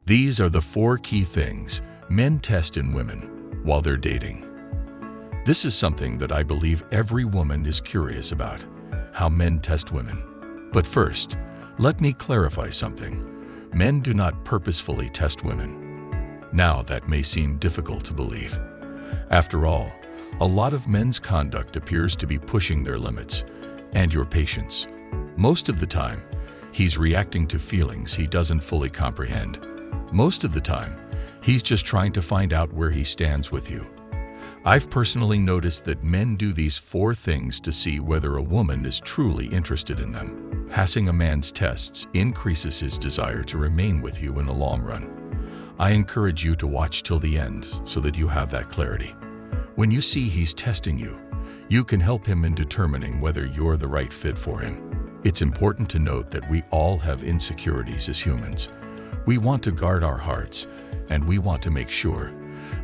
These are the 4 key things men test in women while they're dating. This is something that I believe every woman is curious about, how men test women. But first, let me clarify something. Men do not purposefully test women. Now, that may seem difficult to believe. After all, a lot of men's conduct appears to be pushing their limits and your patience. Most of the time, he's reacting to feelings he doesn't fully comprehend. Most of the time, he's just trying to find out where he stands with you. I've personally noticed that men do these 4 things to see whether a woman is truly interested in them. Passing a man's tests increases his desire to remain with you in the long run. I encourage you to watch till the end so that you have that clarity. When you see he's testing you, you can help him in determining whether you're the right fit for him. It's important to note that we all have insecurities as humans. We want to guard our hearts, and we want to make sure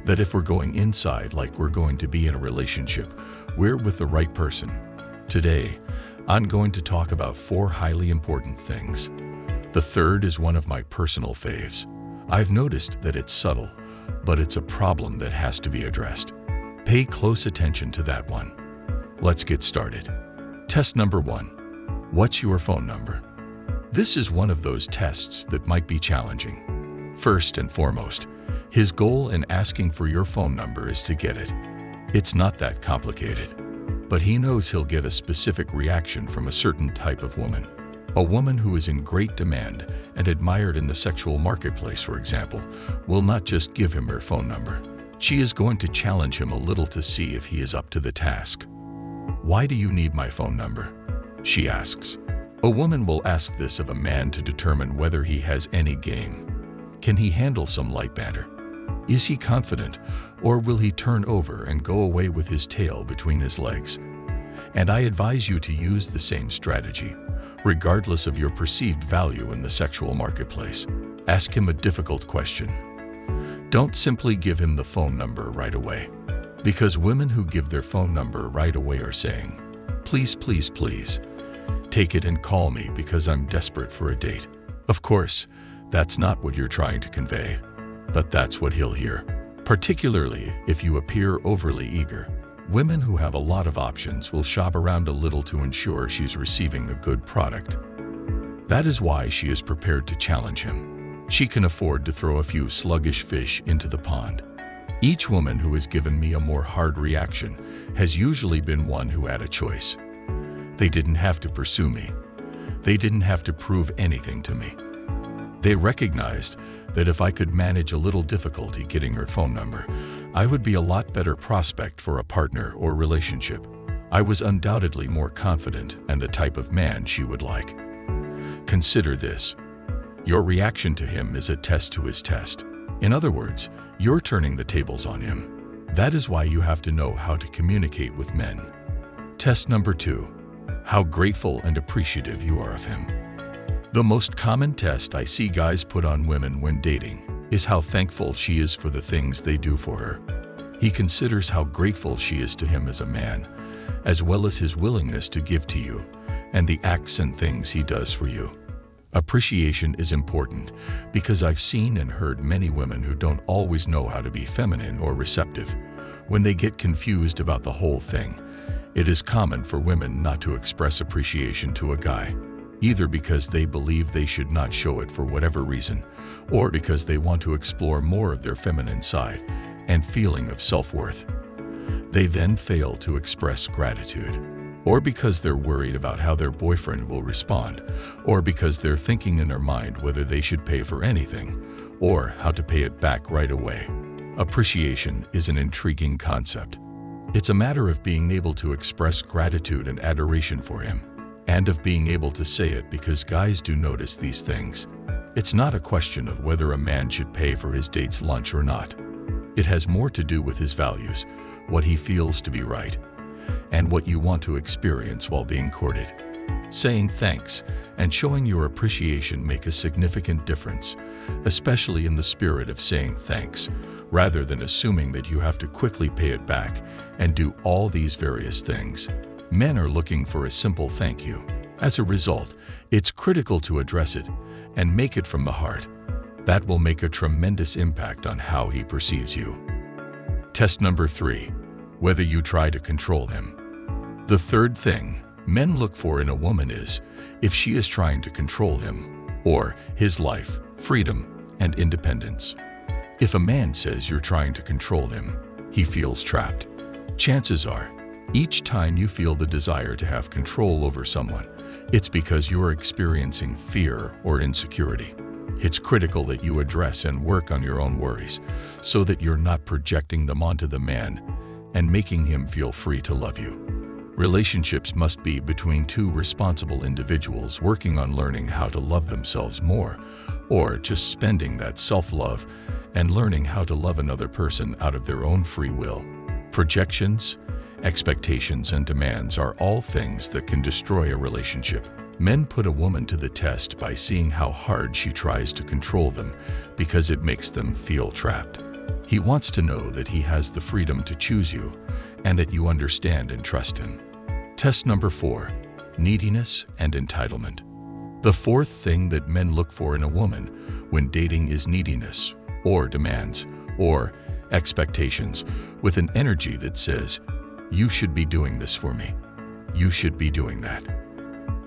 that if we're going inside like we're going to be in a relationship, we're with the right person. Today, I'm going to talk about 4 highly important things. The third is one of my personal faves. I've noticed that it's subtle, but it's a problem that has to be addressed. Pay close attention to that one. Let's get started. Test number 1. What's your phone number? This is one of those tests that might be challenging. First and foremost, his goal in asking for your phone number is to get it. It's not that complicated, but he knows he'll get a specific reaction from a certain type of woman. A woman who is in great demand and admired in the sexual marketplace, for example, will not just give him her phone number. She is going to challenge him a little to see if he is up to the task. "Why do you need my phone number?" she asks. A woman will ask this of a man to determine whether he has any game. Can he handle some light banter? Is he confident, or will he turn over and go away with his tail between his legs? And I advise you to use the same strategy, regardless of your perceived value in the sexual marketplace. Ask him a difficult question. Don't simply give him the phone number right away, because women who give their phone number right away are saying, "Please, please, please, take it and call me because I'm desperate for a date." Of course, that's not what you're trying to convey, but that's what he'll hear, particularly if you appear overly eager. Women who have a lot of options will shop around a little to ensure she's receiving a good product. That is why she is prepared to challenge him. She can afford to throw a few sluggish fish into the pond. Each woman who has given me a more hard reaction has usually been one who had a choice. They didn't have to pursue me. They didn't have to prove anything to me. They recognized that if I could manage a little difficulty getting her phone number, I would be a lot better prospect for a partner or relationship. I was undoubtedly more confident and the type of man she would like. Consider this. Your reaction to him is a test to his test. In other words, you're turning the tables on him. That is why you have to know how to communicate with men. Test number 2. How grateful and appreciative you are of him. The most common test I see guys put on women when dating is how thankful she is for the things they do for her. He considers how grateful she is to him as a man, as well as his willingness to give to you and the acts and things he does for you. Appreciation is important because I've seen and heard many women who don't always know how to be feminine or receptive. When they get confused about the whole thing, it is common for women not to express appreciation to a guy, either because they believe they should not show it for whatever reason, or because they want to explore more of their feminine side and feeling of self-worth. They then fail to express gratitude, or because they're worried about how their boyfriend will respond, or because they're thinking in their mind whether they should pay for anything, or how to pay it back right away. Appreciation is an intriguing concept. It's a matter of being able to express gratitude and adoration for him, and of being able to say it because guys do notice these things. It's not a question of whether a man should pay for his date's lunch or not. It has more to do with his values, what he feels to be right, and what you want to experience while being courted. Saying thanks and showing your appreciation make a significant difference, especially in the spirit of saying thanks, rather than assuming that you have to quickly pay it back and do all these various things. Men are looking for a simple thank you. As a result, it's critical to address it and make it from the heart. That will make a tremendous impact on how he perceives you. Test number 3. Whether you try to control him. The third thing men look for in a woman is if she is trying to control him or his life, freedom, and independence. If a man says you're trying to control him, he feels trapped. Chances are, each time you feel the desire to have control over someone, it's because you're experiencing fear or insecurity. It's critical that you address and work on your own worries so that you're not projecting them onto the man and making him feel free to love you. Relationships must be between two responsible individuals working on learning how to love themselves more, or just spending that self-love and learning how to love another person out of their own free will. Projections, expectations, and demands are all things that can destroy a relationship. Men put a woman to the test by seeing how hard she tries to control them because it makes them feel trapped. He wants to know that he has the freedom to choose you and that you understand and trust him. Test number 4. Neediness and entitlement. The fourth thing that men look for in a woman when dating is neediness or demands or expectations with an energy that says, you should be doing this for me. You should be doing that.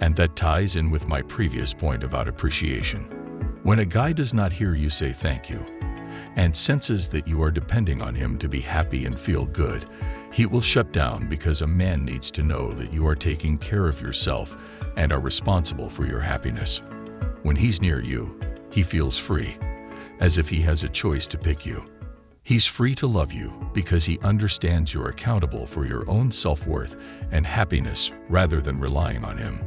And that ties in with my previous point about appreciation. When a guy does not hear you say thank you and senses that you are depending on him to be happy and feel good, he will shut down because a man needs to know that you are taking care of yourself and are responsible for your happiness. When he's near you, he feels free, as if he has a choice to pick you. He's free to love you because he understands you're accountable for your own self-worth and happiness rather than relying on him.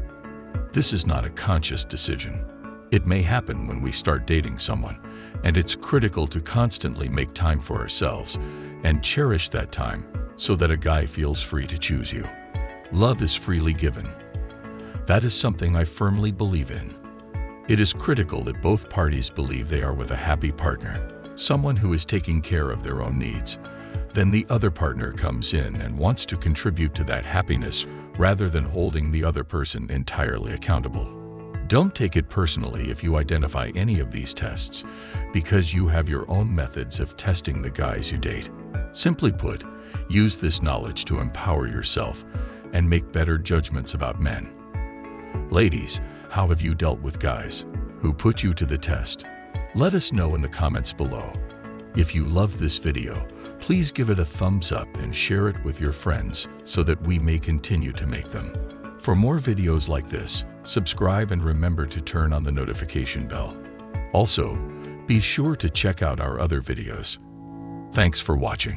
This is not a conscious decision. It may happen when we start dating someone, and it's critical to constantly make time for ourselves and cherish that time so that a guy feels free to choose you. Love is freely given. That is something I firmly believe in. It is critical that both parties believe they are with a happy partner, someone who is taking care of their own needs. Then the other partner comes in and wants to contribute to that happiness rather than holding the other person entirely accountable. Don't take it personally if you identify any of these tests, because you have your own methods of testing the guys you date. Simply put, use this knowledge to empower yourself and make better judgments about men. Ladies, how have you dealt with guys who put you to the test? Let us know in the comments below. If you love this video, please give it a thumbs up and share it with your friends so that we may continue to make them. For more videos like this, subscribe and remember to turn on the notification bell. Also, be sure to check out our other videos. Thanks for watching.